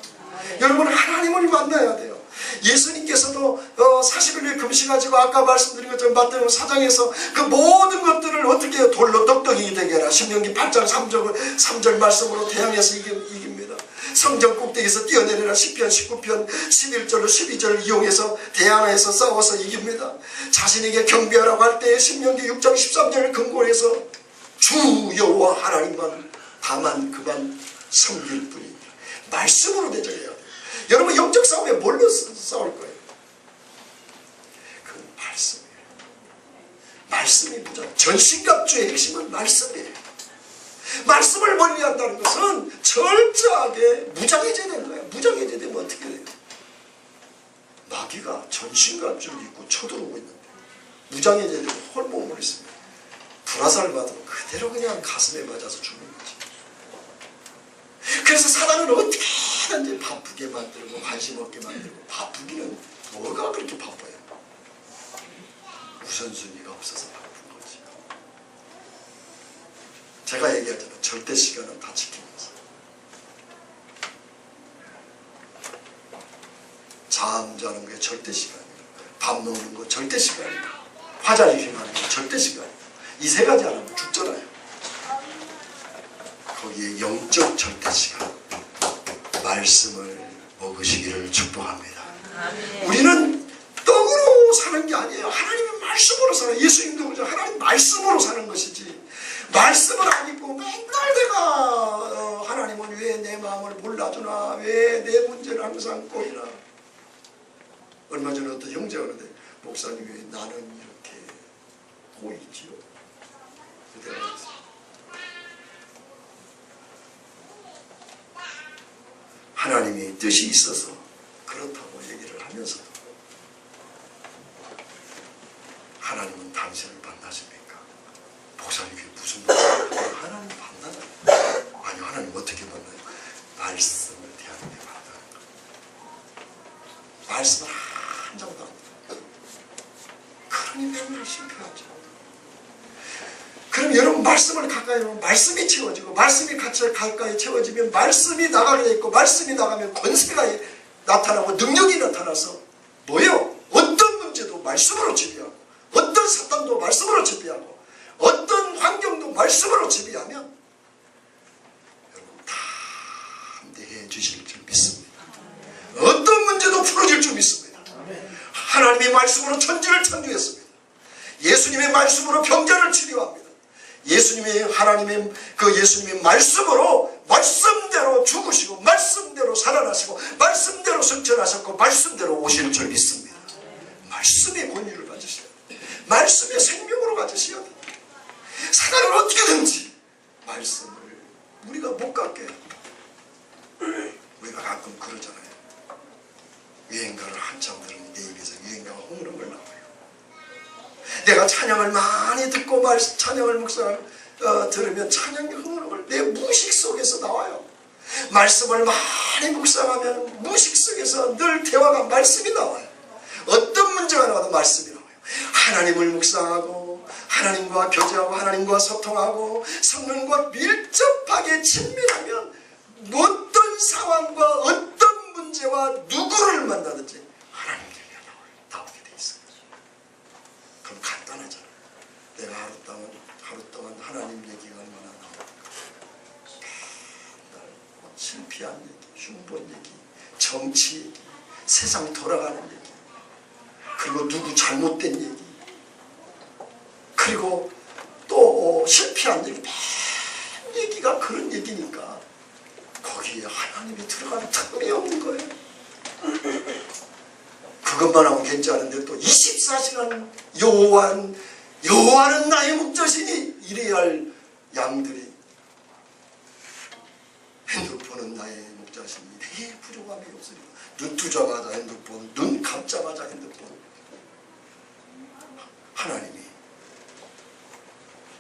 여러분 하나님을 만나야 돼요. 예수님께서도 40일을 금식하시고 아까 말씀드린 것처럼 마태복음 4장에서 그 모든 것들을 어떻게 돌로 떡덩이 되게 해라. 신명기 8장 3절 말씀으로 대항해서 이깁니다. 성전 꼭대기에서 뛰어내리라. 시편 19편 11절로 12절을 이용해서 대항해서 싸워서 이깁니다. 자신에게 경배하라고 할 때 신명기 6장 13절을 근거해서 주 여호와 하나님만 다만 그만 섬길 뿐입니다. 말씀으로 대적해야 돼요. 여러분 영적 싸움에 뭘로 싸울 거예요? 그건 말씀이에요. 말씀이 무장. 전신갑주의 핵심은 말씀이에요. 말씀을 멀리한다는 것은 철저하게 무장해져야 되는 거예요. 무장해져야 되면 어떻게 돼요? 마귀가 전신갑주를 입고 쳐들어오고 있는데 무장해져야 되면 홀몸을 있습니다. 불화살 받으면 그대로 그냥 가슴에 맞아서 죽는 거지. 그래서 사단은 어떻게든지 바쁘게 만들고 관심 없게 만들고 바쁘기는 뭐가 그렇게 바빠요? 우선순위가 없어서 바쁜 거지. 제가 얘기하잖아요. 절대 시간은 다 지키면서. 잠자는 게 절대 시간이고 밥 먹는 거 절대 시간이고 화장이 휘하는 거 절대 시간이고 이 세 가지 안 하면 죽잖아요. 거기에 영적 절대 시간 말씀을 먹으시기를 축복합니다. 우리는 떡으로 사는 게 아니에요. 하나님의 말씀으로 살아요. 예수님도 그죠. 하나님 말씀으로 사는 것이지 말씀을 안 읽고 맨날 내가 하나님은 왜 내 마음을 몰라주나 왜 내 문제를 항상 꼬이나. 얼마 전에 어떤 형제가 그러는데 목사님 왜 나는 이렇게 꼬이지요? 그대로 하나님의 뜻이 있어서 그렇다고 얘기를 하면서도 하나님은 당신을 만나십니까? 목사님 그게 무슨 말이에요? 하나님 만나요. 아니 하나님 어떻게 만나요? 말씀을 대하는데 만나는 거예요. 말씀을 한 장도 안 돼요. 그러니 맨날 실패하죠. 그럼 여러분 말씀을 가까이 오면 말씀이 채워지고 말씀이 가까이 채워지면 말씀이 나가게 돼 있고 말씀이 나가면 권세가 나타나고 능력이 나타나서 뭐예요? 어떤 문제도 말씀으로 지배하고 어떤 사탄도 말씀으로 지배하고 어떤 환경도 말씀으로 지배하면 여러분 다 함대해 주실 줄 믿습니다. 어떤 문제도 풀어질 줄 믿습니다. 하나님의 말씀으로 천지를 창조했습니다. 예수님의 말씀으로 병자를 치료합니다. 예수님의 말씀으로 말씀대로 죽으시고 말씀대로 살아나시고 말씀대로 승천하셨고 말씀대로 오실 줄 믿습니다. 말씀의 권위를 가지셔야 돼요. 말씀의 생명으로 가지셔야 돼요. 사단은 어떻게든지 말씀을 우리가 못 갖게 해요. 우리가 가끔 그러잖아요. 왜 우리가 찬양을 많이 듣고 찬양을 들으면 찬양의 흐름을 내 무의식 속에서 나와요. 말씀을 많이 묵상하면 무의식 속에서 늘 대화가 말씀이 나와요. 어떤 문제가 나와도 말씀이 나와요. 하나님을 묵상하고 하나님과 교제하고 하나님과 소통하고 성령과 밀접하게 친밀하면 어떤 상황과 어떤 문제와 누구를 만나든지 하나님 얘기가 나오게 돼 있어요. 그럼 간단하잖아요. 내가 하루 동안 하나님 얘기가 얼마나 나올까. 실패한 얘기, 흉본 얘기, 정치 얘기, 세상 돌아가는 얘기, 그리고 누구 잘못된 얘기, 그리고 또 실패한 얘기, 맨 얘기가 그런 얘기니까 거기에 하나님이 들어가는 틈이 없는 거예요. 그것만 하면 괜찮은데 또 24시간 여호와는 나의 목자시니 이래야 할 양들이 핸드폰은 나의 목자시니 내 부족함이 없으리라. 눈 뜨자마자 핸드폰, 눈 감자마자 핸드폰. 하나님이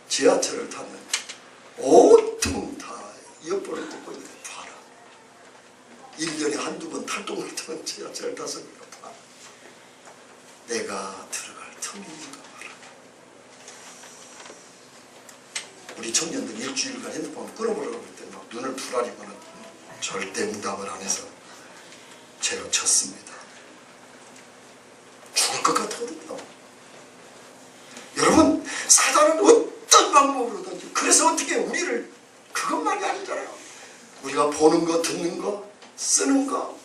지하철을 타면 온통 다 이어폰을 듣고 있는데 봐라. 1년에 한두 번 탈동할때는 지하철 타서 봐. 내가 들어갈 틈이 있는가 봐라. 우리 청년들 일주일간 핸드폰을 끊어보려고 할 때 막 눈을 부라리거나 절대 응답을 안 해서 제가 쳤습니다. 죽을 것 같거든요. 여러분, 사단은 어떤 방법으로든지, 그래서 어떻게 우리를, 그것만이 아니잖아요. 우리가 보는 거, 듣는 거, 쓰는 거,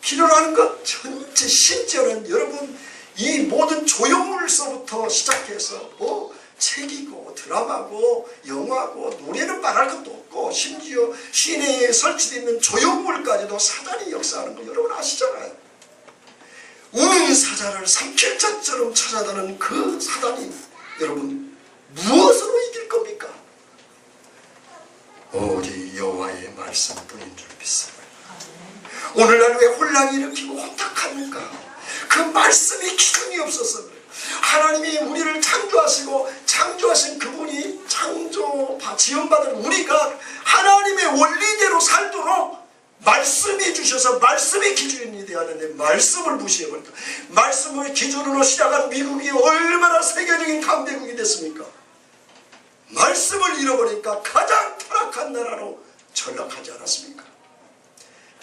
필요로 하는 것 전체, 심지어는 여러분 이 모든 조형물서부터 시작해서 책이고 드라마고 영화고 노래는 말할 것도 없고 심지어 시내에 설치되어 있는 조형물까지도 사단이 역사하는 거 여러분 아시잖아요. 우는 사자를 삼킬자처럼 찾아다니는 그 사단이 여러분 무엇으로 이길 겁니까? 오직 여호와의 말씀뿐인 줄 믿습니다. 오늘날 왜 혼란이 일으키고 혼탁합니까? 그 말씀이 기준이 없어서 그래요. 하나님이 우리를 창조하시고 창조하신 그분이 지원받은 우리가 하나님의 원리대로 살도록 말씀이 주셔서 말씀이 기준이 되어야 하는데 말씀을 무시해버린다. 말씀을 기준으로 시작한 미국이 얼마나 세계적인 강대국이 됐습니까? 말씀을 잃어버리니까 가장 타락한 나라로 전락하지 않았습니까?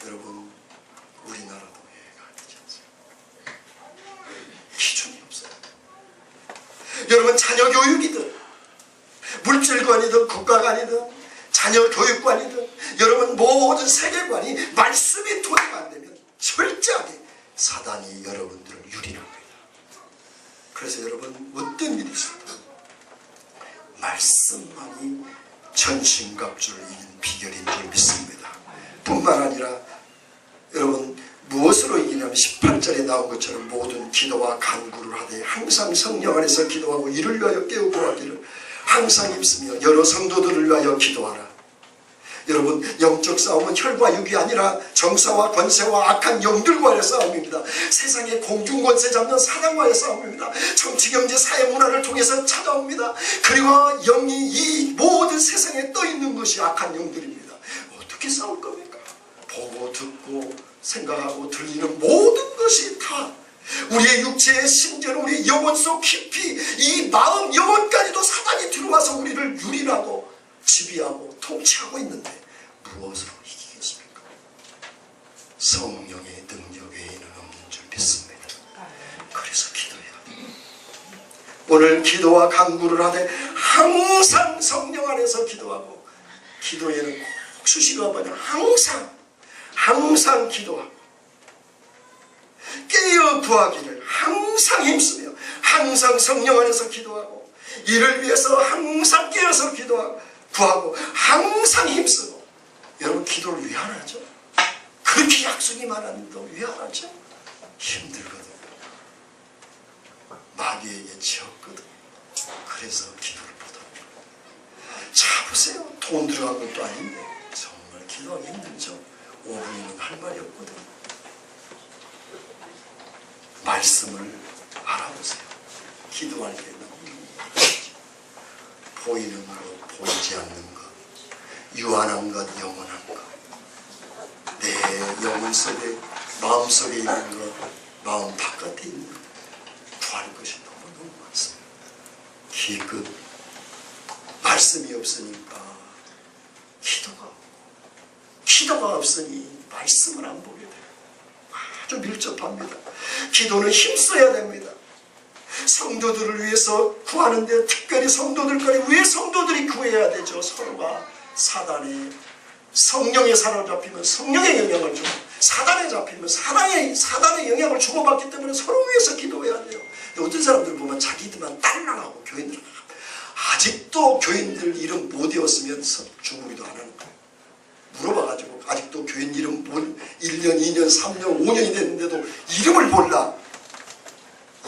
여러분, 우리나라도 예가 되지 않습니까? 기준이 없어요. 여러분, 자녀 교육이든 물질관이든 국가관이든 자녀 교육관이든 여러분 모든 세계관이 말씀이 도래가 안 되면 철저하게 사단이 여러분들을 유린합니다. 그래서 여러분 어떤 일이 있어도 말씀만이 전신갑주를 이긴 비결인 줄 믿습니다. 뿐만 아니라 여러분 무엇으로 이기냐면 18절에 나온 것처럼 모든 기도와 간구를 하되 항상 성령 안에서 기도하고 이를 위하여 깨우고 하기를 항상 힘쓰며 여러 성도들을 위하여 기도하라. 여러분, 영적 싸움은 혈과 육이 아니라 정사와 권세와 악한 영들과의 싸움입니다. 세상의 공중권세 잡는 사단과의 싸움입니다. 정치, 경제, 사회, 문화를 통해서 찾아옵니다. 그리고 영이 이 모든 세상에 떠있는 것이 악한 영들입니다. 어떻게 싸울 겁니까? 보고 듣고 생각하고 들리는 모든 것이 다 우리의 육체의 심지어는 우리 영혼 속 깊이 이 마음 영혼까지도 사단이 들어와서 우리를 유린하고 지배하고 통치하고 있는데 무엇으로 이기겠습니까? 성령의 능력 외에는 없는 줄 믿습니다. 그래서 기도해야 합니다. 오늘 기도와 간구를 하되 항상 성령 안에서 기도하고 기도에는 꼭 수시로 한번 항상 기도하고 깨어 구하기를 항상 힘쓰며 항상 성령 안에서 기도하고 이를 위해서 항상 깨어서 구하고 항상 힘쓰고. 여러분 기도를 왜 안 하죠? 그렇게 약속이 많았는데 왜 안 하죠? 힘들거든요. 마귀에게 지었거든. 그래서 기도를 못합니다. 자 보세요. 돈 들어간 것도 아닌데 정말 기도하기 힘들죠. 5분이면 할 말이 없거든요. 말씀을 알아보세요. 기도할 때는 보이는 것, 보이지 않는 것, 유한한 것, 영원한 것, 내 영혼 속에, 마음 속에 있는 것, 마음 바깥에 있는 것, 구할 것이 너무너무 많습니다. 기껏 말씀이 없으니까 기도가 없으니 말씀을 안 보게 돼요. 아주 밀접합니다. 기도는 힘써야 됩니다. 성도들을 위해서 구하는데 특별히 성도들까지 왜 성도들이 구해야 되죠? 서로가 사단의 성령에 사로잡히면 성령의 영향을 주고 사단에 잡히면 사단의 영향을 주고받기 때문에 서로 위해서 기도해야 돼요. 어떤 사람들 보면 자기들만 딸랑하고 교인들 아직도 교인들 이름 못 외웠으면서 중보기도 안 하는 거예요. 물어봐가지고 아직도 교인 이름 1년, 2년, 3년, 5년이 됐는데도 이름을 몰라.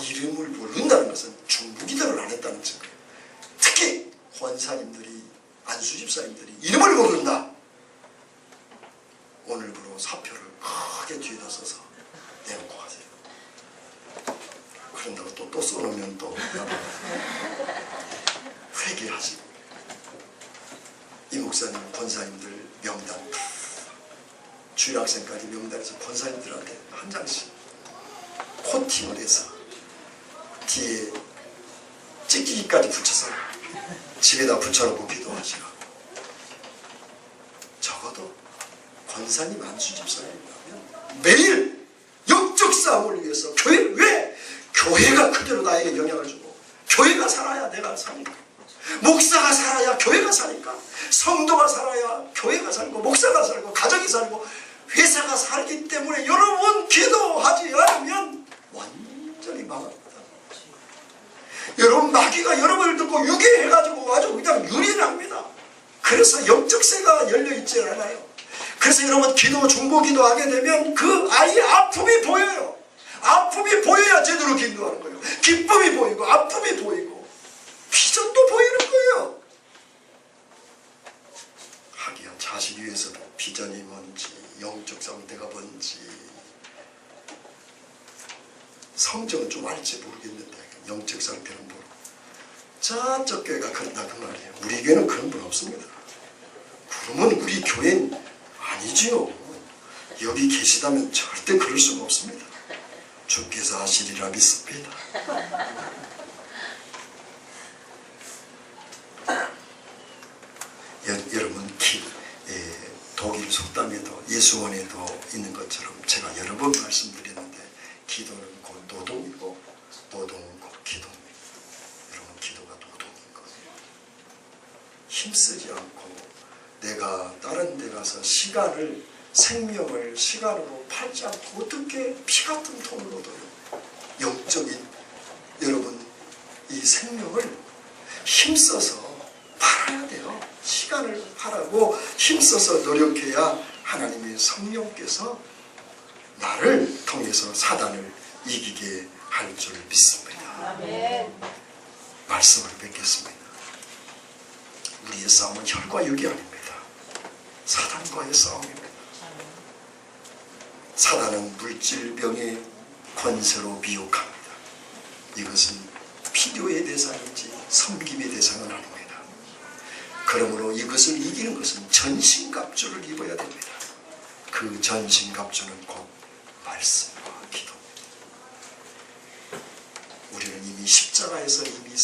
이름을 모른다는 것은 중보기도를 안 했다는 증거예요. 특히 권사님들이, 안수집사님들이 이름을 모른다. 오늘부로 사표를 크게 뒤에다 써서 내놓고 가세요. 그런다고 또 써놓으면 또 회개하시고, 이 목사님, 권사님들 명단, 주일학생까지 명단에서 권사님들한테 한 장씩 코팅을 해서 뒤에 찍기까지 붙여서 집에다 붙여놓고 기도하시라고. 적어도 권사님, 안수집사님이라면 매일 영적 싸움을 위해서 왜? 교회가 그대로 나에게 영향을 주고, 교회가 살아야 내가 사니까, 목사가 살아야 교회가 사니까, 성도가 살아야 교회가 살고, 목사가 살고, 가정이 살고, 회사가 살기 때문에 여러분 기도하지 않으면 완전히 망합니다. 여러분 마귀가 여러분을 듣고 유괴해가지고 아주 그냥 유린합니다. 그래서 영적세가 열려있지 않아요. 그래서 여러분 중보 기도하게 되면 그 아이의 아픔이 보여요. 아픔이 보여야 제대로 기도하는 거예요. 기쁨이 보이고 아픔이 보이고 비전도 보이는 거예요. 하기야 자식 위해서도 비전이 뭔지, 영적 상태가 뭔지, 성적은 좀 알지 모르겠는데 영적 상태는 모르고. 저쪽 교회가 그런다 그 말이에요. 우리 교회는 그런 분 없습니다. 그러면 우리 교회는 아니지요. 여기 계시다면 절대 그럴 수가 없습니다. 주께서 하시리라 믿습니다. 여러분 독일 속담에도 예수원에도 있는 것처럼 제가 여러 번 말씀드렸는데, 기도는 곧 노동이고 노동은 곧 기도입니다. 여러분 기도가 노동인 거예요. 힘쓰지 않고 내가 다른 데 가서 생명을 시간으로 팔지 않고 어떻게 피 같은 돈을 얻어요? 영적인 여러분 이 생명을 힘써서 팔아야 돼요. 시간을 하라고 힘써서 노력해야 하나님의 성령께서 나를 통해서 사단을 이기게 할 줄 믿습니다. 아멘. 말씀을 뵙겠습니다. 우리의 싸움은 혈과 육이 아닙니다. 사단과의 싸움입니다. 사단은 물질병의 권세로 미혹합니다. 이것은 필요의 대상이지 섬김의 대상은 아닙니다. 그러므로 이것을 이기는 것은 전신갑주를 입어야 됩니다. 그 전신갑주는 곧 말씀과 기도입니다. 우리는 이미 십자가에서 이미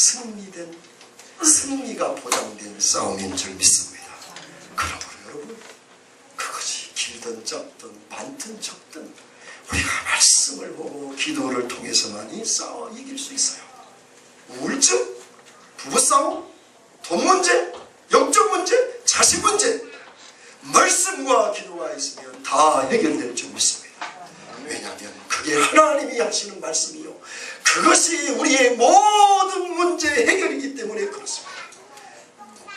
승리가 보장된 싸움인 줄 믿습니다. 그러므로 여러분 그것이 길든 짧든 많든 적든 우리가 말씀을 보고 기도를 통해서만이 싸워 이길 수 있어요. 우울증, 부부싸움, 돈 문제, 영적 문제, 자식 문제, 말씀과 기도가 있으면 다 해결될 줄 믿습니다. 왜냐하면 그게 하나님이 하시는 말씀이요, 그것이 우리의 모든 문제 해결이기 때문에 그렇습니다.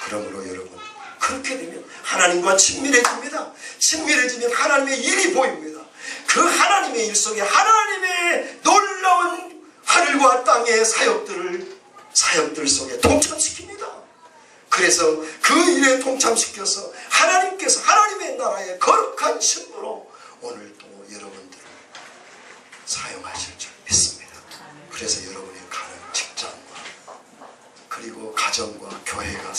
그러므로 여러분 그렇게 되면 하나님과 친밀해집니다. 친밀해지면 하나님의 일이 보입니다. 그 하나님의 일 속에 하나님의 놀라운 하늘과 땅의 사역들 속에 동참시킵니다. 그래서 그 일에 동참시켜서 하나님께서 하나님의 나라의 거룩한 신부로 오늘 또 여러분들을 사용하실 줄 믿습니다. 그래서 여러분이 가는 직장과 그리고 가정과 교회가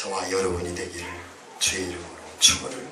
저와 여러분이 되기를 주의 이름으로 축원을